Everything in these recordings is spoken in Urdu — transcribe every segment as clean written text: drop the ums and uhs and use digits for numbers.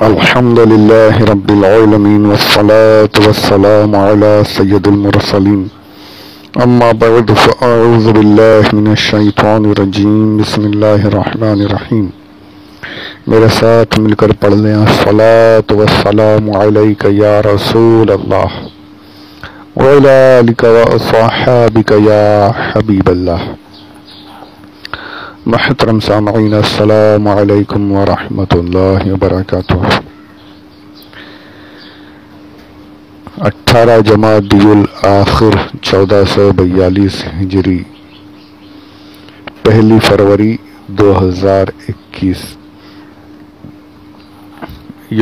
الحمد لله رب العالمين والصلاة والسلام على سيد المرسلين اما بعد فاعوذ بالله من الشیطان الرجیم بسم اللہ الرحمن الرحیم. میرے ساتھ مل کر پڑھ لیں الصلاة والسلام علیک یا رسول اللہ وعلی آلک واصحابک یا حبیب اللہ. محترم سامعین السلام علیکم ورحمۃ اللہ وبرکاتہ. 18 جمادی الاخر 1442 ہجری، 1 فروری 2021،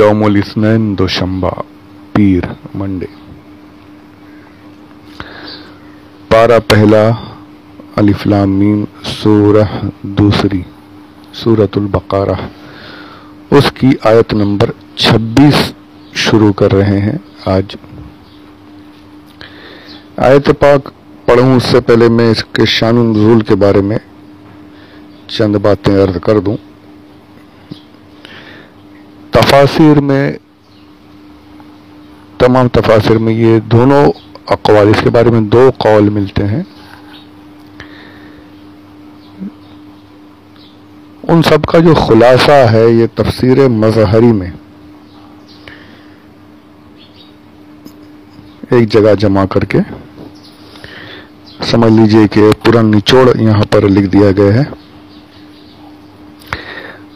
یوم الاثنین دوشنبہ، پیر منڈے. پارہ پہلا الف لام میم، سورہ دوسری سورۃ البقرہ، اس کی آیت نمبر 26 شروع کر رہے ہیں آج. آیت پاک پڑھوں اس سے پہلے میں اس کے شان و نزول کے بارے میں چند باتیں عرض کر دوں. تفاسیر میں، تمام تفاسیر میں یہ دونوں اقوال، اس کے بارے میں 2 قول ملتے ہیں. ان سب کا جو خلاصہ ہے یہ تفسیر مظہری میں ایک جگہ جمع کر کے سمجھ لیجئے کہ پورا نچوڑ یہاں پر لکھ دیا گیا ہے،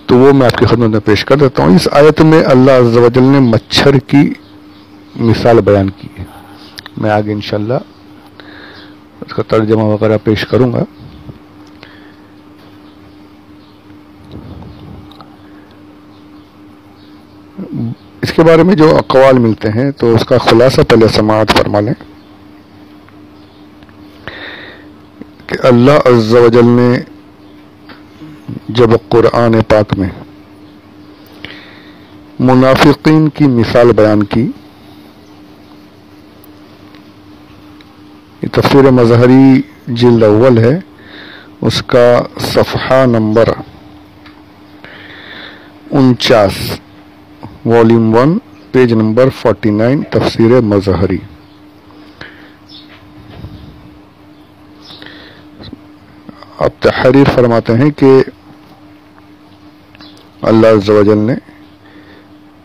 تو وہ میں آپ کی خدمت میں پیش کر دیتا ہوں. اس آیت میں اللہ عز و جل نے مچھر کی مثال بیان کی ہے. میں آگے انشاءاللہ اس کا ترجمہ وغیرہ پیش کروں گا. اس کے بارے میں جو اقوال ملتے ہیں تو اس کا خلاصہ پہلے سماعت فرما لیں کہ اللہ عز و جل نے جب قرآن پاک میں منافقین کی مثال بیان کی، یہ تفسیر مظہری جلد اول ہے، اس کا صفحہ نمبر 49، والیوم 1، پیج نمبر 49، تفسیر مظہری. اب تحریر فرماتے ہیں کہ اللہ عز و جل نے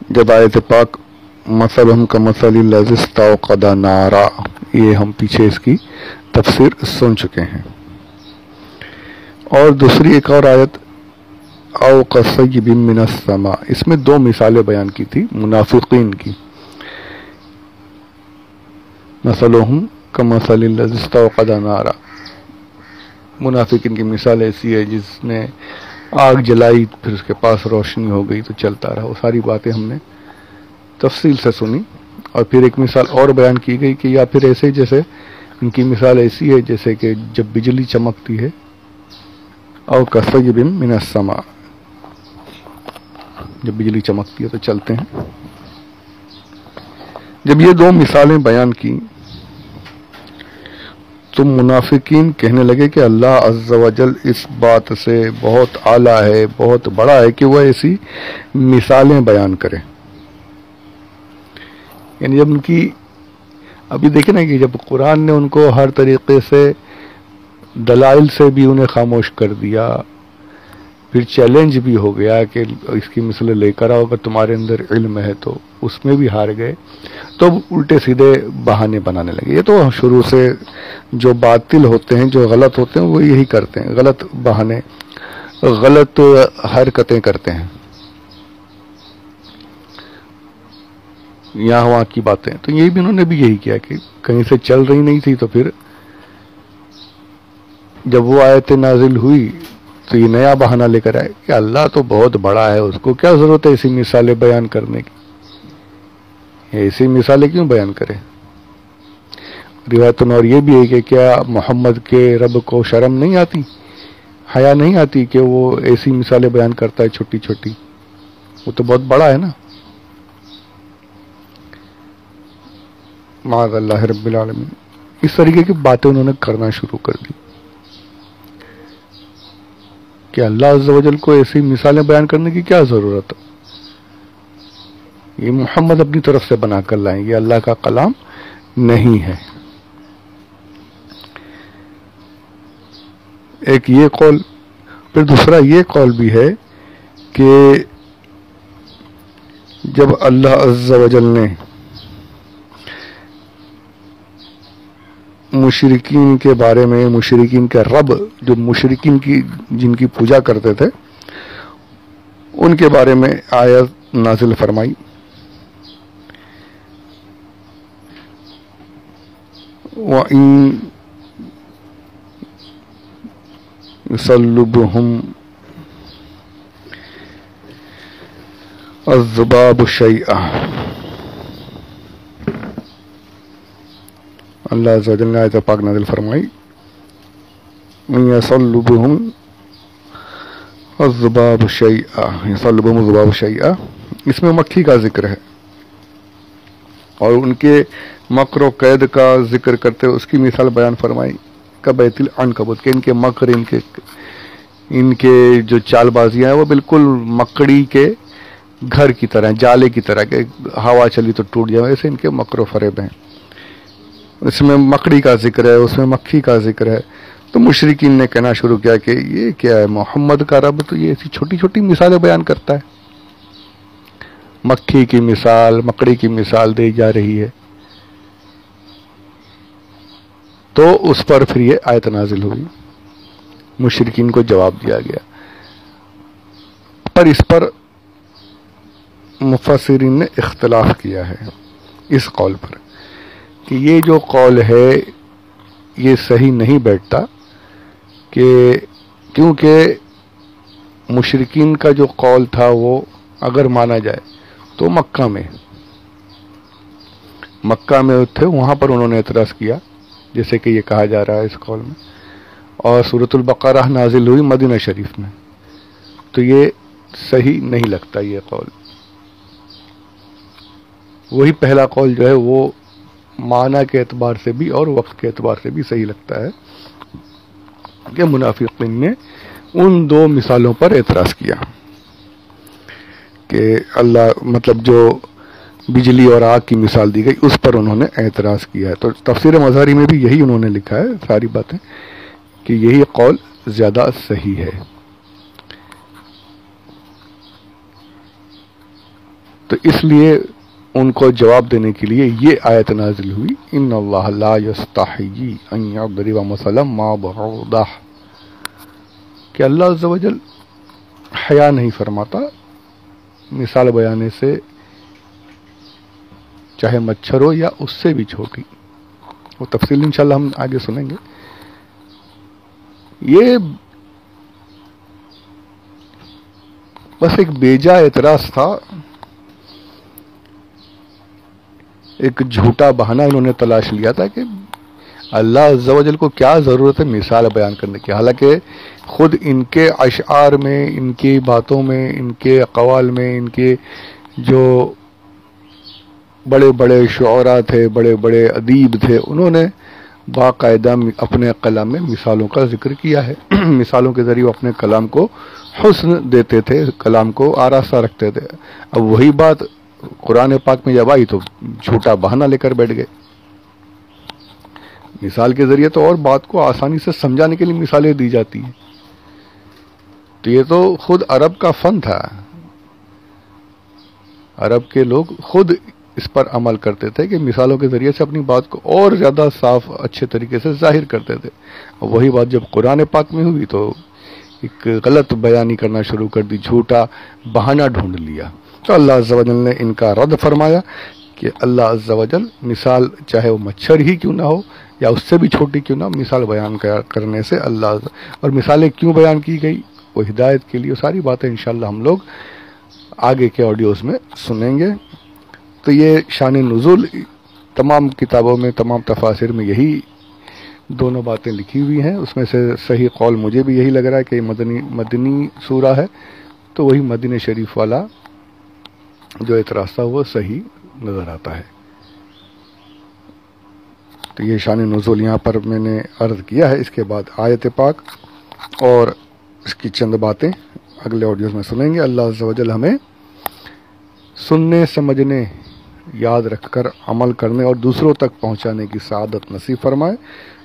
جب آیت پاک مثلہم کمثل الذی استوقد نارا، یہ ہم پیچھے اس کی تفسیر سن چکے ہیں. اور دوسری ایک اور آیت او کصیب من السماء، اس میں 2 مثالیں بیان کی تھی منافقین کی. مثلہم کمثل الذی استوقد نارا، منافقین کی مثال ایسی ہے جس نے آگ جلائی، پھر اس کے پاس روشنی ہو گئی تو چلتا رہا. وہ ساری باتیں ہم نے تفصیل سے سنی. اور پھر ایک مثال اور بیان کی گئی کہ یا پھر ایسے جیسے ان کی مثال ایسی ہے جیسے کہ جب بجلی چمکتی ہے، او کصیب من السماء، جب بجلی چمکتی ہے تو چلتے ہیں. جب یہ 2 مثالیں بیان کی تو منافقین کہنے لگے کہ اللہ عز و جل اس بات سے بہت اعلیٰ ہے، بہت بڑا ہے کہ وہ ایسی مثالیں بیان کرے. یعنی جب ان کی، ابھی دیکھیں نا کہ جب قرآن نے ان کو ہر طریقے سے دلائل سے بھی انہیں خاموش کر دیا، پھر چیلنج بھی ہو گیا کہ اس کی مثل لے کر آؤ، اگر تمہارے اندر علم ہے تو، اس میں بھی ہار گئے، تو الٹے سیدھے بہانے بنانے لگے. یہ تو شروع سے جو باطل ہوتے ہیں، جو غلط ہوتے ہیں، وہ یہی کرتے ہیں، غلط بہانے، غلط حرکتیں کرتے ہیں، یہاں وہاں کی باتیں. تو یہ بھی انہوں نے بھی یہی کیا کہ کہیں سے چل رہی نہیں تھی، تو پھر جب وہ آیت نازل ہوئی تو یہ نیا بہانہ لے کر آئے کہ اللہ تو بہت بڑا ہے، اس کو کیا ضرورت ہے ایسی مثالیں بیان کرنے کی، ایسی مثالیں کیوں بیان کرے. روایتوں اور یہ بھی ہے کہ کیا محمد کے رب کو شرم نہیں آتی، حیا نہیں آتی کہ وہ ایسی مثالیں بیان کرتا ہے چھوٹی چھوٹی، وہ تو بہت بڑا ہے نا. معاذ اللہ رب العالمین. اس طریقے کی باتیں انہوں نے کرنا شروع کر دی کہ اللہ عز و جل کو ایسی مثالیں بیان کرنے کی کیا ضرورت ہے. یہ محمد اپنی طرف سے بنا کر لائیں، یہ اللہ کا کلام نہیں ہے۔ ایک یہ قول، پھر دوسرا یہ قول بھی ہے کہ جب اللہ عز و جل نے مشرکین کے بارے میں، مشرکین کے رب، جو مشرکین کی جن کی پوجا کرتے تھے، ان کے بارے میں آیت نازل فرمائی، وَإِن يُصَلِّبْهُمْ الذُّبَابُ شَيْئًا، اللہ عز و جل نے آیت پاک نازل فرمائی، وَإِن يُصَلِّبْهُمْ الذُّبَابُ شَيْئًا، يُصَلِّبْهُمُ الذُّبَابُ شَيْئًا، اس میں مکھی کا ذکر ہے، اور ان کے مکر و قید کا ذکر کرتے ہوئے اس کی مثال بیان فرمائی، کبیت العنکبوت، کہ ان کے مکر، ان کے جو چال بازیاں ہیں وہ بالکل مکڑی کے گھر کی طرح، جالے کی طرح، کہ ہوا چلی تو ٹوٹ جائے، ایسے ان کے مکر و فریب ہیں۔ اس میں مکڑی کا ذکر ہے، اس میں مکھی کا ذکر ہے۔ تو مشرکین نے کہنا شروع کیا کہ یہ کیا ہے، محمد کا رب تو یہ ایسی چھوٹی چھوٹی مثالیں بیان کرتا ہے، مکھی کی مثال، مکڑی کی مثال دی جا رہی ہے۔ تو اس پر پھر یہ آیت نازل ہوئی، مشرکین کو جواب دیا گیا۔ پر اس پر مفسرین نے اختلاف کیا ہے اس قول پر، کہ یہ جو قول ہے یہ صحیح نہیں بیٹھتا، کہ کیونکہ مشرکین کا جو قول تھا وہ اگر مانا جائے تو مکہ میں تھے، وہاں پر انہوں نے اعتراض کیا، جیسے کہ یہ کہا جا رہا ہے اس قول میں، اور سورۃ البقرہ نازل ہوئی مدینہ شریف میں، تو یہ صحیح نہیں لگتا یہ قول۔ وہی پہلا قول جو ہے وہ معنی کے اعتبار سے بھی اور وقت کے اعتبار سے بھی صحیح لگتا ہے، کہ منافقین نے ان دو مثالوں پر اعتراض کیا، کہ اللہ مطلب جو بجلی اور آگ کی مثال دی گئی اس پر انہوں نے اعتراض کیا ہے۔ تو تفسیر مظہری میں بھی یہی انہوں نے لکھا ہے ساری باتیں، کہ یہی قول زیادہ صحیح ہے۔ تو اس لیے ان کو جواب دینے کے لیے یہ آیت نازل ہوئی، ان اللہ لا یستحیی ان یضرب مثلا ما بعوضہ، کہ اللہ عز و جل حیا نہیں فرماتا مثال بیانے سے، چاہے مچھر ہو یا اس سے بھی چھوٹی۔ وہ تفصیل انشاءاللہ ہم آگے سنیں گے۔ یہ بس ایک بیجا اعتراض تھا، ایک جھوٹا بہانہ انہوں نے تلاش لیا تھا کہ اللہ عز و جل کو کیا ضرورت ہے مثال بیان کرنے کی، حالانکہ خود ان کے اشعار میں، ان کی باتوں میں، ان کے اقوال میں، ان کے جو بڑے بڑے شعراء تھے، بڑے بڑے ادیب تھے، انہوں نے باقاعدہ اپنے کلام میں مثالوں کا ذکر کیا ہے۔ مثالوں کے ذریعے وہ اپنے کلام کو حسن دیتے تھے، کلام کو آراستہ رکھتے تھے۔ اب وہی بات قرآن پاک میں جب آئی تو جھوٹا بہانہ لے کر بیٹھ گئے۔ مثال کے ذریعے تو اور بات کو آسانی سے سمجھانے کے لیے مثالیں دی جاتی ہیں، تو یہ تو خود عرب کا فن تھا، عرب کے لوگ خود اس پر عمل کرتے تھے کہ مثالوں کے ذریعے سے اپنی بات کو اور زیادہ صاف اچھے طریقے سے ظاہر کرتے تھے۔ اور وہی بات جب قرآن پاک میں ہوئی تو ایک غلط بیانی کرنا شروع کر دی، جھوٹا بہانہ ڈھونڈ لیا۔ تو اللہ عز و جل نے ان کا رد فرمایا کہ اللہ عز و جل مثال چاہے وہ مچھر ہی کیوں نہ ہو یا اس سے بھی چھوٹی کیوں نہ، مثال بیان کرنے سے اللہ، اور مثالیں کیوں بیان کی گئی، وہ ہدایت کے لیے، ساری باتیں انشاءاللہ ہم لوگ آگے کے آڈیوز میں سنیں گے۔ تو یہ شان نزول تمام کتابوں میں، تمام تفاسیر میں یہی دونوں باتیں لکھی ہوئی ہیں۔ اس میں سے صحیح قول مجھے بھی یہی لگ رہا ہے کہ مدنی سورہ ہے، تو وہی مدینہ شریف والا جو اعتراض تھا وہ صحیح نظر آتا ہے۔ تو یہ شان نزول یہاں پر میں نے عرض کیا ہے۔ اس کے بعد آیت پاک اور اس کی چند باتیں اگلے آڈیوز میں سنیں گے۔ اللہ عز و جل ہمیں سننے سمجھنے یاد رکھ کر عمل کرنے اور دوسروں تک پہنچانے کی سعادت نصیب فرمائے،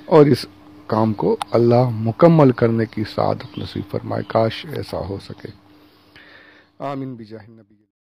اور اس کام کو اللہ مکمل کرنے کی سعادت نصیب فرمائے۔ کاش ایسا ہو سکے۔ آمین بجاہ النبی۔